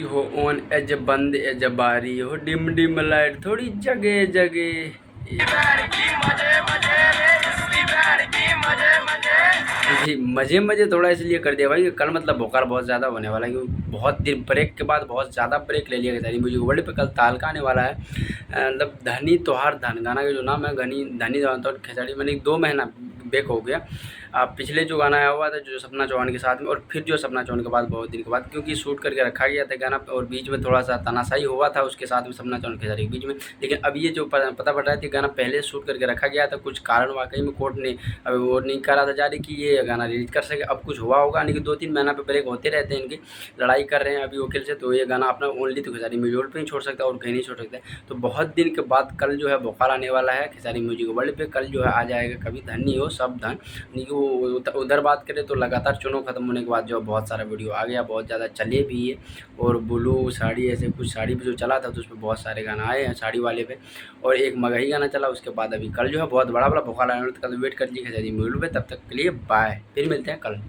हो on as बंद as बारी हो डिम डिम लाइट थोड़ी जगे जगे जी मजे मजे थोड़ा इसलिए कर दिया भाई कल मतलब बुखार बहुत ज़्यादा होने वाला है क्योंकि बहुत दिन ब्रेक के बाद बहुत ज़्यादा ब्रेक ले लिया गया मुझे वर्ल्ड पे कल तालका आने वाला है। मतलब धनी त्योहार धन गाना का जो नाम है घनी धनी तो खिचड़ी मैंने 2 महीना बैक हो गया। पिछले जो गाना आया हुआ था जो सपना चौहान के साथ में और फिर जो सपना चौहान के बाद बहुत दिन के बाद क्योंकि शूट करके रखा गया था गाना और बीच में थोड़ा सा तानाशाही हुआ था उसके साथ में सपना चौहान खिचड़ी के बीच में। लेकिन अब ये जो पता पड़ रहा है कि गाना पहले शूट करके रखा गया था कुछ कारण वाकई में कोर्ट ने अभी वो नहीं करा था जारी कि ये गाना रिलीज कर सके। अब कुछ हुआ होगा नहीं कि 2-3 महीना पे ब्रेक होते रहते हैं इनकी लड़ाई कर रहे हैं अभी वकील से तो ये गाना अपना ओनली तो खिसारी म्यूजिक पे नहीं छोड़ सकता और कहीं नहीं छोड़ सकता है। तो बहुत दिन के बाद कल जो है बुखार आने वाला है खिसारी म्यूजिक वर्ल्ड पे कल जो है आ जाएगा कभी धन नहीं हो सब धन नहीं कि वो उधर बात करें तो लगातार चुनाव खत्म होने के बाद जो बहुत सारा वीडियो आ गया बहुत ज़्यादा चले भी है और ब्लू साड़ी ऐसे कुछ साड़ी पे जो चला था तो उस पर बहुत सारे गाना आए हैं साड़ी वाले पे और एक मगही गाना चला उसके बाद अभी कल जो है बहुत बड़ा बुखार आने वाला है। तो कल वेट कर लीजिए खिसारी म्यूजिक पे तब तक के लिए बाय फिर मिलते हैं कल।